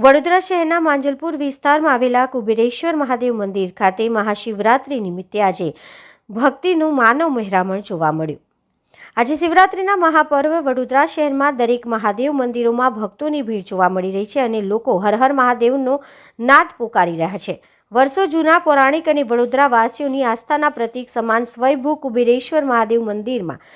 વડોદરા શહેરના માંજલપુર વિસ્તારમાં આવેલા કુબેરેશ્વર મહાદેવ મંદિર ખાતે મહાશિવરાત્રી નિમિત્તે આજે ભક્તિનું માનવ મહેરામણ જોવા મળ્યું। આજે શિવરાત્રીના મહાપર્વ વડોદરા શહેરમાં દરેક મહાદેવ મંદિરોમાં ભક્તોની ભીડ જોવા મળી રહી છે અને લોકો હર હર મહાદેવનો નાદ પોકારી રહ્યા છે। વર્ષો જૂના પૌરાણિક અને વડોદરા વાસીઓની આસ્થાના પ્રતીક સમાન સ્વયંભૂ કુબેરેશ્વર મહાદેવ મંદિરમાં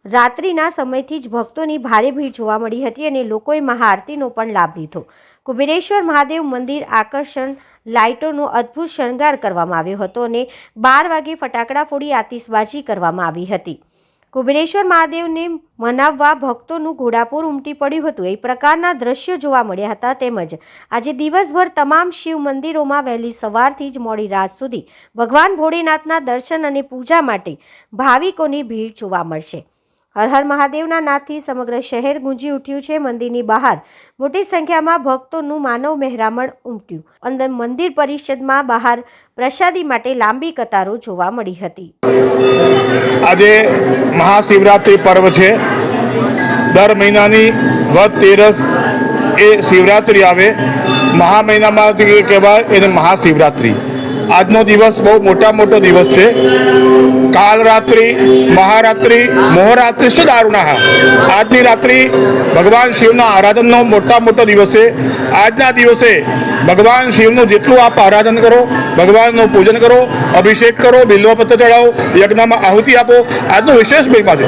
રાત્રિના સમયથી જ ભક્તોની ભારે ભીડ જોવા મળી હતી અને લોકોએ મહાઆરતીનો પણ લાભ લીધો। કુબેરેશ્વર મહાદેવ મંદિર આકર્ષણ લાઇટોનો અદ્ભુત શણગાર કરવામાં આવ્યો હતો અને 12 વાગે ફટાકડા ફોડી આતિશબાજી કરવામાં આવી હતી। કુબેરેશ્વર મહાદેવને મનાવવા ભક્તોનું ઘોડાપૂર ઉમટી પડ્યું હતું। એ પ્રકારના દ્રશ્યો જોવા મળ્યા હતા। તેમજ આજે દિવસભર તમામ શિવ મંદિરોમાં વહેલી સવારથી જ મોડી રાત સુધી ભગવાન ભોળેનાથના દર્શન અને પૂજા માટે ભાવિકોની ભીડ જોવા મળશે। હર હર મહાદેવના નાદથી સમગ્ર શહેર ગુંજી ઉઠ્યું છે। મંદિરની બહાર મોટી સંખ્યામાં ભક્તોનું માનવ મહેરામણ ઉમટ્યું। અંદર મંદિર પરિષદમાં બહાર પ્રસાદી માટે લાંબી કતારો જોવા મળી હતી। આજે મહાશિવરાત્રી પર્વ છે। દર મહિનાની વદ તેરસ એ શિવરાત્રી આવે। મહા મહિનામાં જે કહેવાય એને મહાશિવરાત્રી। આજનો દિવસ બહુ મોટો દિવસ છે। કાલ રાત્રિ, મહારાત્રિ, મોહરાત્રિ શું દારૂણા। આજની રાત્રિ ભગવાન શિવના આરાધનનો મોટો દિવસ છે। આજના દિવસે ભગવાન શિવનું જેટલું આપ આરાધન કરો, ભગવાનનું પૂજન કરો, અભિષેક કરો, બિલ્વપત્ર ચડાવો, યજ્ઞમાં આહુતિ આપો, આજનો વિશેષ મહિમા છે।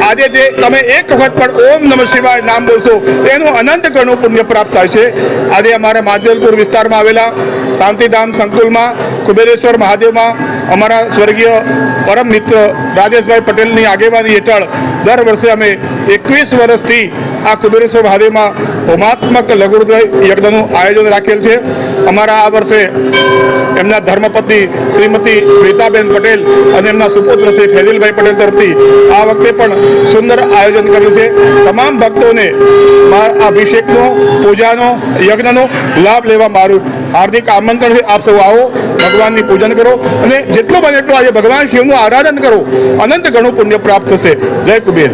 આજે જે તમે એક વખત પણ ઓમ નમઃ શિવાય નામ બોલશો એનું અનંત ગણું પુણ્ય પ્રાપ્ત થાય છે। આજે અમારા માંજલપુર વિસ્તારમાં આવેલા શાંતિધામ સંકુલમાં કુબેરેશ્વર મહાદેવમાં અમારા સ્વર્ગીય પરમ મિત્ર રાજેશભાઈ પટેલની આગેવાની હેઠળ દર વર્ષે અમે 21 વર્ષથી આ કુબેરેશ્વર મહાદેવમાં હોમાત્મક લઘુરુદ્ર યજ્ઞનું આયોજન રાખેલ છે। અમારા આ વર્ષે એમના ધર્મપત્ની શ્રીમતી શ્વેતાબેન પટેલ અને એમના સુપુત્ર શ્રી ફેઝિલભાઈ પટેલ તરફથી આ વખતે પણ સુંદર આયોજન કર્યું છે। તમામ ભક્તોને અભિષેકનો, પૂજાનો, યજ્ઞનો લાભ લેવા મારું હાર્દિક આમંત્રણ છે। આપ સૌ આવો, ભગવાનની પૂજન કરો અને જેટલું બને એટલું આજે ભગવાન શિવનું આરાધન કરો, અનંત ઘણું પુણ્ય પ્રાપ્ત થશે। જય કુબેર।